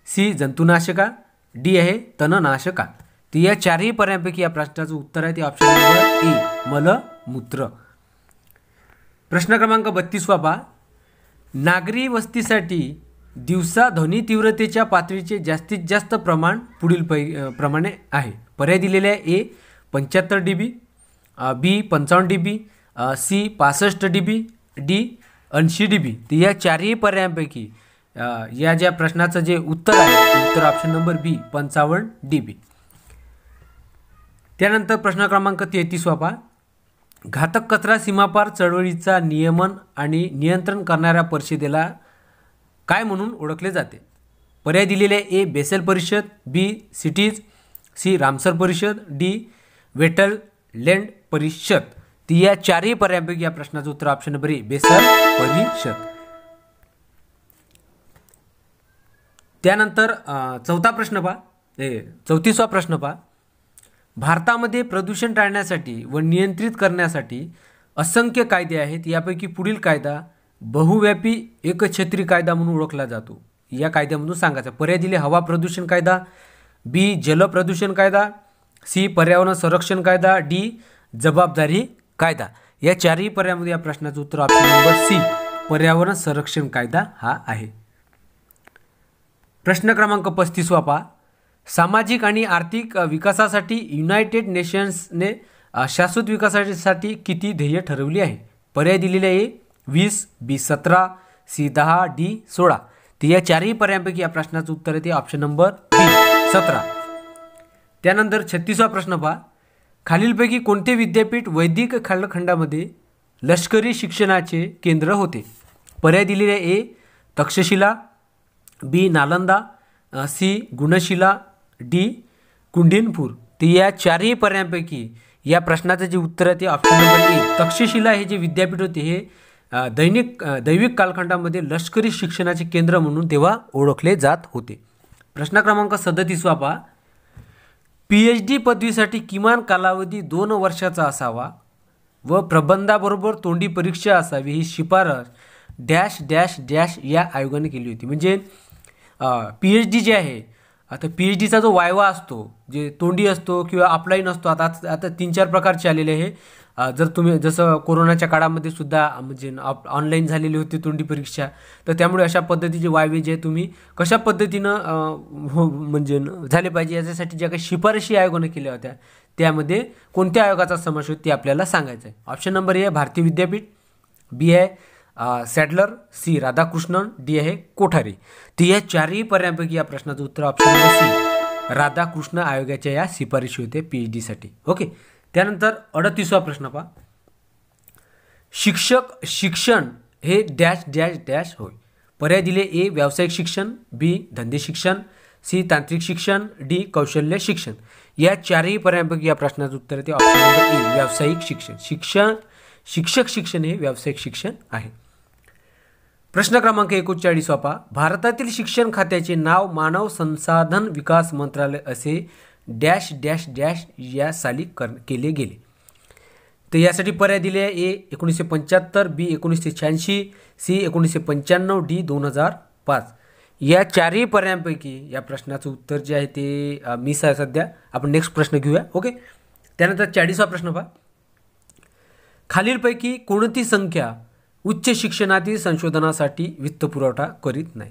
सी जंतुनाशका. डी आहे तणनाशका. तर या चारही पर्यायांपैकी या प्रश्नाचं उत्तर आहे ते ऑप्शन नंबर ए मलमूत्र. प्रश्न क्रमांक 32 पहा. नागरी वस्तीसाठी दिवसा ध्वनी तीव्रतेच्या पातळीचे जास्तीत जास्त प्रमाण पुढील प्रमाणे आहे. पर्याय दिलेले आहे. A 75 dB. B 55 dB. C 65 dB. D 80 dB. तर या चारही पर्यायांपैकी या ज्या प्रश्नाचं जे उत्तर आहे उत्तर ऑप्शन नंबर बी 55 dB. त्यानंतर प्रश्न क्रमांक 33 पहा. घातक कचरा सीमापार चळवळीचा नियमन आणि नियंत्रण करणाऱ्या परिषदेला काय म्हणून ओळखले जाते? पर्याय दिलेले. ए बेसेल परिषद. बी सिटीज. सी रामसर परिषद. डी वेटलँड परिषद. ती या चारही पर्यायांपैकी या प्रश्नाचं उत्तर ऑप्शन नंबर ए बेसेल परिषद. त्यानंतर 34वा प्रश्न पहा. भारतामध्ये प्रदूषण टाळण्यासाठी व नियंत्रित करण्यासाठी असंख्य कायदे आहेत. यापैकी पुढील कायदा बहुव्यापी एकछत्री कायदा म्हणून ओळखला जातो. या कायद्यामधून सांगायचं. पर्याय दिले. हवा प्रदूषण कायदा. बी जल प्रदूषण कायदा. सी पर्यावरण संरक्षण कायदा. डी जबाबदारी कायदा. या चारही पर्यायामध्ये या प्रश्नाचं उत्तर ऑप्शन नंबर सी पर्यावरण संरक्षण कायदा हा आहे. प्रश्न क्रमांक 35 पहा. सामाजिक आणि आर्थिक विकासासाठी युनायटेड नेशन्सने शाश्वत विकासासाठी किती ध्येय ठरवली आहे? पर्याय दिलेले आहे. 20. बी 17. सी 10. डी 16. तर या चारही पर्यायांपैकी या प्रश्नाचं उत्तर आहे ते ऑप्शन नंबर बी 17. त्यानंतर 36वा प्रश्न पहा. खालीलपैकी कोणते विद्यापीठ वैदिक कालखंडामध्ये लष्करी शिक्षणाचे केंद्र होते? पर्याय दिलेले. ए तक्षशिला. बी नालंदा. सी गुणशिला. डी कुंडीनपूर. तर या चारही पर्यायांपैकी या प्रश्नाचं जे उत्तर आहे ते ऑप्शन नंबर ए तक्षशिला हे जे विद्यापीठ होते हे दैविक कालखंडामध्ये लष्करी शिक्षणाचे केंद्र म्हणून तेव्हा ओळखले जात होते. प्रश्न क्रमांक 37 पहा. PhD पदवीसाठी किमान कालावधी 2 वर्षाचा असावा व प्रबंधाबरोबर तोंडी परीक्षा असावी ही शिफारस डॅश डॅश डॅश या आयोगाने केली होती. म्हणजे PhD जे आहे, आता PhDचा जो वायवा असतो, जे तोंडी असतो किंवा ऑफलाईन असतो, आता 3-4 प्रकारचे आलेले आहे. जर तुम्ही जसं कोरोनाच्या काळामध्ये सुद्धा म्हणजे ऑनलाईन झालेली होती तोंडी परीक्षा, तर त्यामुळे अशा पद्धतीचे वायवे जे तुम्ही कशा पद्धतीनं म्हणजे झाले पाहिजे याच्यासाठी ज्या काही शिफारशी आयोगाने केल्या होत्या त्यामध्ये कोणत्या आयोगाचा समावेश होतो ते आपल्याला सांगायचं आहे. ऑप्शन नंबर ए भारतीय विद्यापीठ, बी आहे सॅडलर, सी राधाकृष्णन, डी आहे कोठारी. तर या चारही पर्यायांपैकी या प्रश्नाचं उत्तर ऑप्शन नंबर सी राधाकृष्ण आयोगाच्या या शिफारशी होते PhDसाठी. ओके. त्यानंतर 38वा प्रश्न पहा. शिक्षण हे डॅश डॅश डॅश होय. पर्याय दिले ए व्यावसायिक शिक्षण, बी धंदे शिक्षण, सी तांत्रिक शिक्षण, डी कौशल्य शिक्षण. या चारही पर्यायांपैकी या प्रश्नाचं उत्तर आहे ते ऑप्शन नंबर ए व्यावसायिक शिक्षण. शिक्षक शिक्षण हे व्यावसायिक शिक्षण आहे. प्रश्न क्रमांक 39 पहा. भारतातील शिक्षण खात्याचे नाव मानव संसाधन विकास मंत्रालय असे डॅश डॅश डॅश या साली केले गेले. तर यासाठी पर्याय दिले आहे ए 1975, बी 1986, सी 1995, डी 2005. या चारही पर्यायांपैकी या प्रश्नाचं उत्तर जे आहे ते मिस आहे सध्या. आपण नेक्स्ट प्रश्न घेऊया. ओके. त्यानंतर 40वा प्रश्न पहा. खालीलपैकी कोणती संख्या उच्च शिक्षणातील संशोधनासाठी वित्तपुरवठा करीत नाही?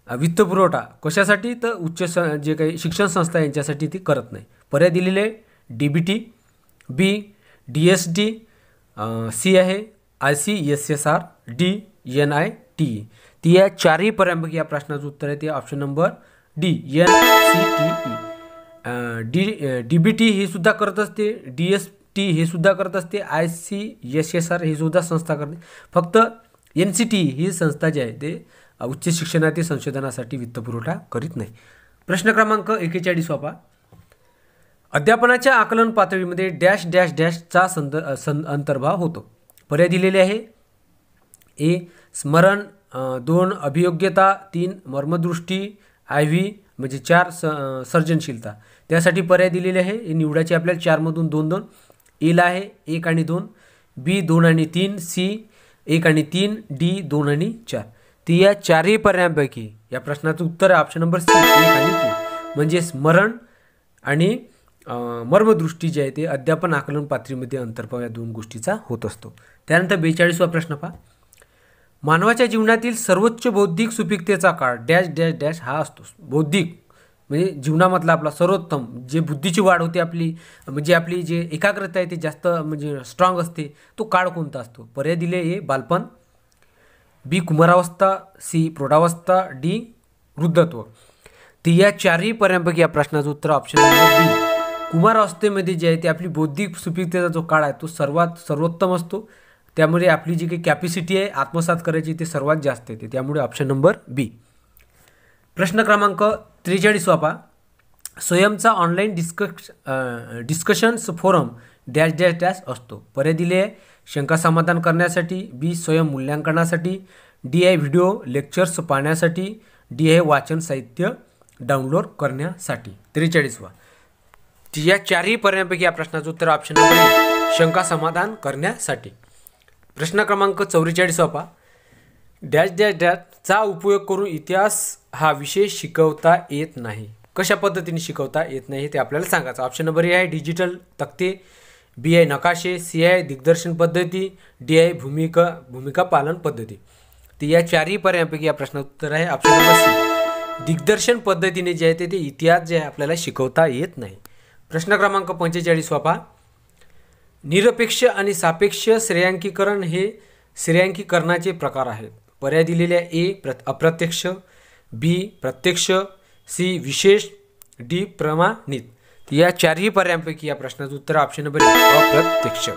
वित्तपुरवठा कशासाठी? तर जे काही शिक्षण संस्था यांच्यासाठी ती करत नाही. पर्याय दिलेले DBT, बी DSD, सी आहे ICSSR, डी NITE. ती या चारही पर्यायांपैकी या प्रश्नाचं उत्तर आहे ते option number D NCTE. DBT हे सुद्धा करत असते, DST हे सुद्धा करत असते, ICSSR हे सुद्धा संस्था करते. फक्त NCTE ही संस्था जी आहे ते उच्च शिक्षणातील संशोधनासाठी वित्तपुरवठा करीत नाही. प्रश्न क्रमांक 41 पहा. अध्यापनाच्या आकलन पातळीमध्ये डॅश डॅश डॅशचा अंतर्भाव होतो. पर्याय दिलेले आहे ए स्मरण, 2 अभियोग्यता, 3 मर्मदृष्टी, IV म्हणजे 4 सर्जनशीलता. त्यासाठी पर्याय दिलेले आहे हे निवडायचे आपल्याला 4 मधून 2-2. एला आहे 1 आणि 2, बी 2 आणि 3, सी 1 आणि 3, डी 2 आणि 4. ती या चारही पर्यायांपैकी या प्रश्नाचं उत्तर आहे ऑप्शन नंबर सी 1 आणि 3. म्हणजे स्मरण आणि मर्मदृष्टी जे आहे ते अध्यापन आकलन पातळीमध्ये अंतर्भाव या 2 गोष्टीचा होत असतो. त्यानंतर 42वा प्रश्न पहा. मानवाच्या जीवनातील सर्वोच्च बौद्धिक सुपीकतेचा काळ डॅश डॅश डॅश हा असतो. बौद्धिक म्हणजे जीवनामधला आपला सर्वोत्तम जे बुद्धीची वाढ होते आपली, म्हणजे आपली जे एकाग्रता आहे ते जास्त म्हणजे स्ट्रॉंग असते, तो काळ कोणता असतो? पर्याय दिले ए बालपण, बी कुमारावस्था, सी प्रौढावस्था, डी वृद्धत्व. तर या चारही पर्यायांपैकी या प्रश्नाचं उत्तर ऑप्शन नंबर बी कुमारावस्थेमध्ये जे आहे ते आपली बौद्धिक सुपीकतेचा जो काळ आहे तो सर्वोत्तम असतो. त्यामुळे आपली जी काही कॅपॅसिटी आहे आत्मसात करायची ते सर्वात जास्त येते. त्यामुळे ऑप्शन नंबर बी. प्रश्न क्रमांक 43 पहा. स्वयंचा online discussions forum dash dash dash असतो. पर्याय दिले आहे शंका समाधान करण्यासाठी, बी स्वयं मूल्यांकनासाठी, डी आहे व्हिडिओ लेक्चर्स पाहण्यासाठी, डी आहे वाचन साहित्य डाउनलोड करण्यासाठी. 43वा. या चारही पर्यायांपैकी या प्रश्नाचं उत्तर ऑप्शन नंबर ए शंका समाधान करण्यासाठी. प्रश्न क्रमांक 44 पहा. डॅश डॅश डॅशचा उपयोग करून इतिहास हा विषय शिकवता येत नाही. कशा पद्धतीने शिकवता येत नाही ते आपल्याला सांगायचं. ऑप्शन नंबर ए आहे डिजिटल तक्ते, बी आहे नकाशे, सी आहे दिग्दर्शन पद्धती, डी आहे भूमिका पालन पद्धती. तर या चारही पर्यायांपैकी या प्रश्नाचं उत्तर आहे ऑप्शन नंबर सी दिग्दर्शन पद्धतीने जे आहे ते इतिहास जे आहे आपल्याला शिकवता येत नाही. प्रश्न क्रमांक 45 पहा. निरपेक्ष आणि सापेक्ष श्रेयांकीकरण हे श्रेयांकीकरणाचे प्रकार आहेत. पर्याय दिलेले आहे ए अप्रत्यक्ष, बी प्रत्यक्ष, सी विशेष, डी प्रमाणित. या चारही पर्यायांपैकी या प्रश्नाचं उत्तर ऑप्शन नंबर अप्रत्यक्ष.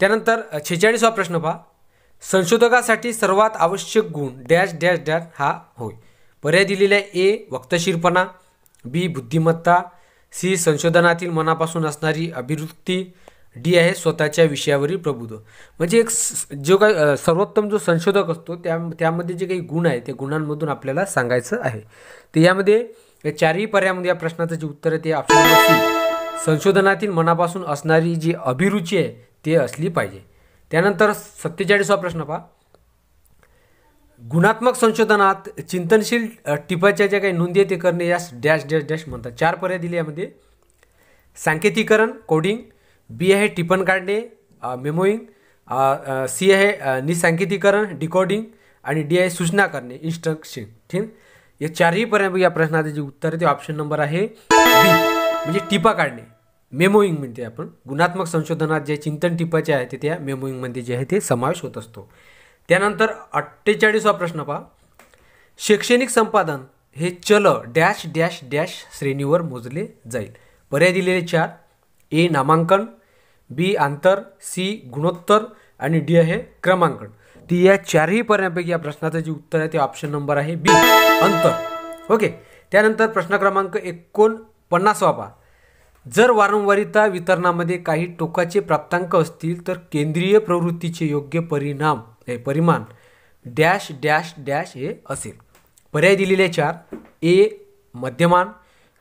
त्यानंतर 46वा प्रश्न पहा. संशोधकासाठी सर्वात आवश्यक गुण डॅश डॅश डॅश हा होय. पर्याय दिलेला आहे ए वक्तशीरपणा, बी बुद्धिमत्ता, सी संशोधनातील मनापासून असणारी अभिवृत्ती, डी आहे स्वतःच्या विषयावरील प्रभुत्व. म्हणजे एक जो काही सर्वोत्तम जो संशोधक असतो त्यामध्ये जे काही गुण आहे ते गुणांमधून आपल्याला सांगायचं आहे. तर यामध्ये या चारही पर्यायामध्ये या प्रश्नाचं जे उत्तर आहे ते ऑप्शन नंबर सी, संशोधनातील मनापासून असणारी जी अभिरुची आहे ते असली पाहिजे. त्यानंतर 47वा प्रश्न पहा, गुणात्मक संशोधनात चिंतनशील टिपाच्या ज्या काही नोंदी आहे ते करणे यास डॅश डॅश डॅश म्हणतात. 4 पर्याय दिले यामध्ये. सांकेतिकरण कोडिंग, बी आहे टिपण काढणे मेमोईंग, सी आहे निसांकेतिकरण डिकोडिंग आणि डी आहे सूचना करणे इन्स्ट्रक्शन. ठीक, या चारही पर्याय या प्रश्नाचे जे उत्तर आहे ते ऑप्शन नंबर आहे बी, म्हणजे टिपा काढणे मेमोईंग म्हणते आपण. गुणात्मक संशोधनात जे चिंतन टिपाचे आहे ते त्या मेमोईंगमध्ये जे आहे ते समावेश होत असतो. त्यानंतर 48वा प्रश्न पहा, शैक्षणिक संपादन हे चल डॅश डॅश डॅश श्रेणीवर मोजले जाईल. पर्याय दिलेले 4, ए नामांकन, बी आंतर, सी गुणोत्तर आणि डी आहे क्रमांकन. ती या चारही पर्यायांपैकी या प्रश्नाचं जे उत्तर आहे ते ऑप्शन नंबर आहे बी अंतर. ओके. त्यानंतर प्रश्न क्रमांक 49 पहा, जर वारंवारिता वितरणामध्ये काही टोकाचे प्राप्तांक असतील तर केंद्रीय प्रवृत्तीचे योग्य परिमाण डॅश डॅश डॅश हे असेल. पर्याय दिलेले 4, ए मध्यमान,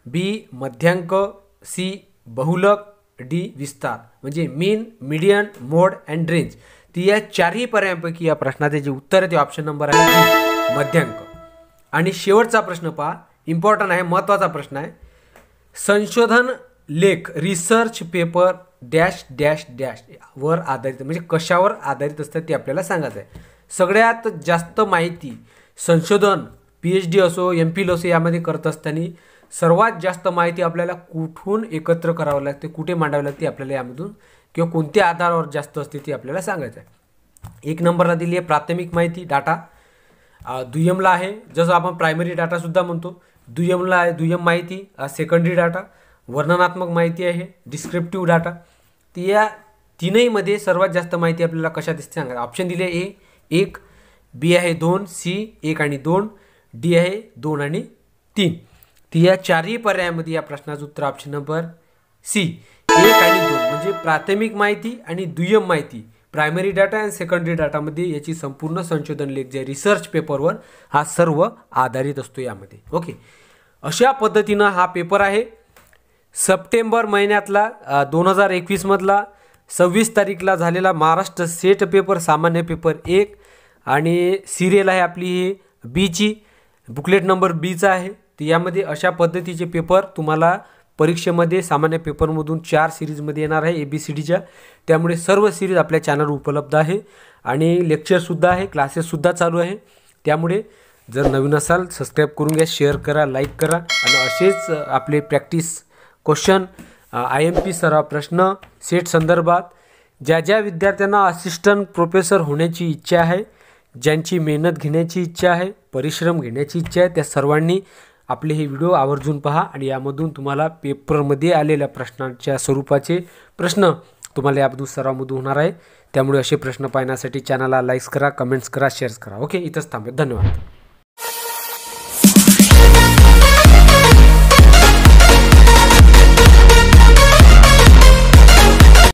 बी मध्यांक, सी बहुलक, डी विस्तार. म्हणजे मीन, मीडियन, मोड अँड रेंज. ती या चारही पर्यायांपैकी या प्रश्नाचे जे उत्तर आहे ते ऑप्शन नंबर आहे बी मध्यांक. आणि शेवटचा प्रश्न पहा, इम्पॉर्टंट आहे, महत्त्वाचा प्रश्न आहे, संशोधन लेख research paper dash dash dash वर आधारित, म्हणजे कशावर आधारित असतात ते आपल्याला सांगायचं आहे. सगळ्यात जास्त माहिती संशोधन PhD असो MPhil असो यामध्ये करत असताना सर्वात जास्त माहिती आपल्याला कुठून एकत्र करावं लागते, कुठे मांडावी लागते आपल्याला यामधून, किंवा कोणत्या आधारावर जास्त असते ते आपल्याला सांगायचं आहे. 1 नंबरला दिली आहे प्राथमिक माहिती डाटा, दुय्यमला आहे जसं आपण प्रायमरी डाटासुद्धा म्हणतो, दुय्यमला आहे दुय्यम माहिती, सेकंडरी डाटा, वर्णनात्मक माहिती आहे डिस्क्रिप्टिव्ह डाटा. तर या तीनहीमध्ये सर्वात जास्त माहिती आपल्याला कशा दिसते सांगा. ऑप्शन दिले ए 1, बी आहे 2, सी 1 आणि 2, डी आहे 2 आणि 3. ती या चारही पर्यायामध्ये या प्रश्नाचं उत्तर ऑप्शन नंबर सी 1 आणि 2, म्हणजे प्राथमिक माहिती आणि दुय्यम माहिती प्रायमरी डाटा आणि सेकंडरी डाटामध्ये याची संपूर्ण संशोधन लेख जे रिसर्च पेपरवर हा सर्व आधारित असतो यामध्ये. ओके. अशा पद्धतीनं हा पेपर आहे. सप्टेंबर महिन्यातला 2021 मधला 26 तारीखला झालेला महाराष्ट्र सेट पेपर सामान्य पेपर 1 आणि सिरियल आहे आपली ही बीची, बुकलेट नंबर बीचा आहे. तर यामध्ये अशा पद्धतीचे पेपर तुम्हाला परीक्षेमध्ये सामान्य पेपरमधून 4 सिरीजमध्ये येणार आहे ABCDच्या. त्यामुळे सर्व सिरीज आपल्या चॅनलवर उपलब्ध आहे आणि लेक्चरसुद्धा आहे, क्लासेससुद्धा चालू आहे. त्यामुळे जर नवीन असाल सबस्क्राईब करून घ्या, शेअर करा, लाईक करा आणि असेच आपले प्रॅक्टिस क्वेश्चन IMP सराव प्रश्न सेट संदर्भात ज्या ज्या विद्यार्थ्यांना असिस्टंट प्रोफेसर होण्याची इच्छा आहे, ज्यांची मेहनत घेण्याची इच्छा आहे, परिश्रम घेण्याची इच्छा आहे, त्या सर्वांनी आपले हे व्हिडिओ आवर्जून पहा आणि यामधून तुम्हाला पेपरमध्ये आलेल्या प्रश्नांच्या स्वरूपाचे प्रश्न तुम्हाला यामधून सरावमधून होणार आहे. त्यामुळे असे प्रश्न पाहण्यासाठी चॅनलला लाईक्स करा, कमेंट्स करा, शेअर्स करा. ओके, इथंच थांबेल. धन्यवाद.